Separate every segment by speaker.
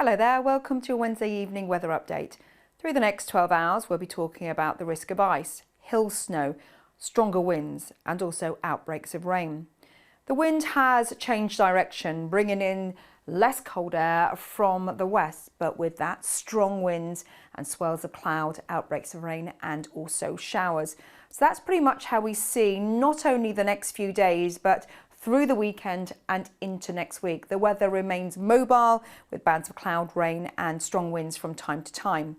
Speaker 1: Hello there, welcome to your Wednesday evening weather update. Through the next 12 hours we'll be talking about the risk of ice, hill snow, stronger winds and also outbreaks of rain. The wind has changed direction, bringing in less cold air from the west, but with that strong winds and swells of cloud, outbreaks of rain and also showers. So that's pretty much how we see not only the next few days but through the weekend and into next week. The weather remains mobile with bands of cloud, rain and strong winds from time to time.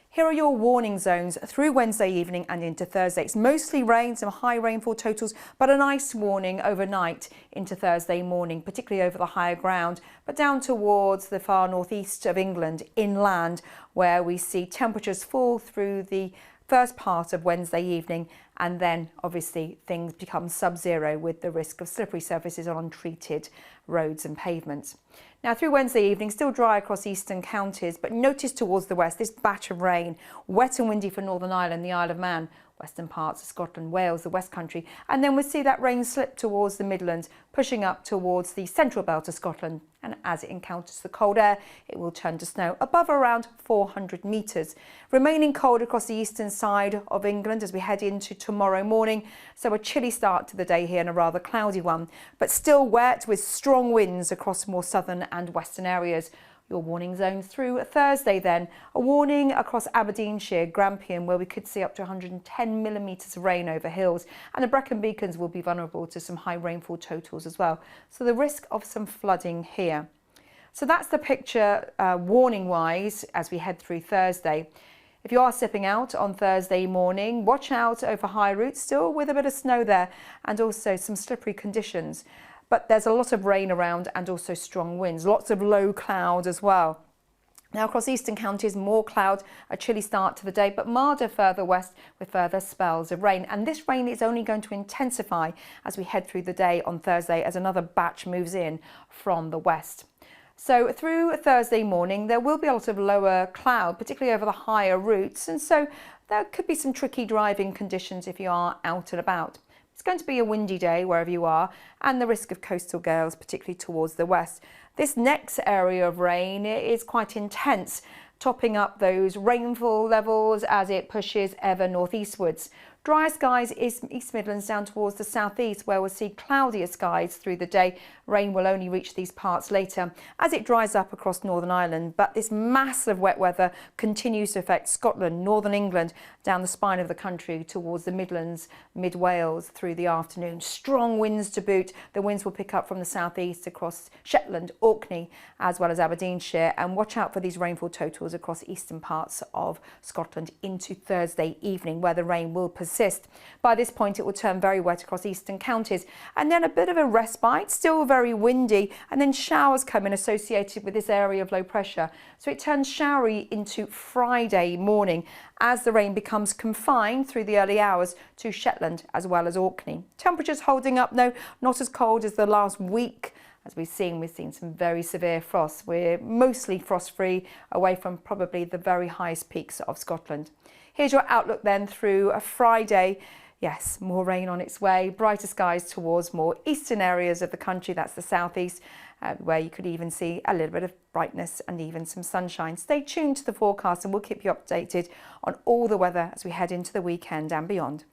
Speaker 1: Here are your warning zones through Wednesday evening and into Thursday. It's mostly rain, some high rainfall totals, but a nice warning overnight into Thursday morning, particularly over the higher ground, but down towards the far northeast of England, inland, where we see temperatures fall through the first part of Wednesday evening, and then obviously things become sub-zero with the risk of slippery surfaces on untreated roads and pavements. Now through Wednesday evening, still dry across eastern counties, but notice towards the west this batch of rain, wet and windy for Northern Ireland, the Isle of Man, western parts of Scotland, Wales, the West Country, and then we'll see that rain slip towards the Midlands, pushing up towards the central belt of Scotland, and as it encounters the cold air, it will turn to snow above around 400 metres. Remaining cold across the eastern side of England as we head into tomorrow morning, so a chilly start to the day here and a rather cloudy one, but still wet with strong winds across more southern and western areas. Your warning zones through Thursday then. A warning across Aberdeenshire, Grampian, where we could see up to 110 millimetres of rain over hills, and the Brecon Beacons will be vulnerable to some high rainfall totals as well. So the risk of some flooding here. So that's the picture warning wise as we head through Thursday. If you are stepping out on Thursday morning, watch out over high routes still with a bit of snow there and also some slippery conditions. But there's a lot of rain around and also strong winds, lots of low cloud as well. Now across eastern counties, more cloud, a chilly start to the day, but milder further west with further spells of rain. And this rain is only going to intensify as we head through the day on Thursday as another batch moves in from the west. So through Thursday morning, there will be a lot of lower cloud, particularly over the higher routes. And so there could be some tricky driving conditions if you are out and about. It's going to be a windy day wherever you are, and the risk of coastal gales, particularly towards the west. This next area of rain is quite intense, topping up those rainfall levels as it pushes ever northeastwards. Dry skies is East Midlands down towards the southeast, where we'll see cloudier skies through the day. Rain will only reach these parts later as it dries up across Northern Ireland. But this massive wet weather continues to affect Scotland, Northern England, down the spine of the country towards the Midlands, mid Wales through the afternoon. Strong winds to boot. The winds will pick up from the southeast across Shetland, Orkney, as well as Aberdeenshire. And watch out for these rainfall totals across eastern parts of Scotland into Thursday evening, where the rain will persist. By this point, it will turn very wet across eastern counties, and then a bit of a respite, still very windy, and then showers come in associated with this area of low pressure. So it turns showery into Friday morning as the rain becomes confined through the early hours to Shetland as well as Orkney. Temperatures holding up, no, not as cold as the last week. As we've seen some very severe frosts. We're mostly frost-free, away from probably the very highest peaks of Scotland. Here's your outlook then through a Friday. Yes, more rain on its way, brighter skies towards more eastern areas of the country, that's the southeast, where you could even see a little bit of brightness and even some sunshine. Stay tuned to the forecast and we'll keep you updated on all the weather as we head into the weekend and beyond.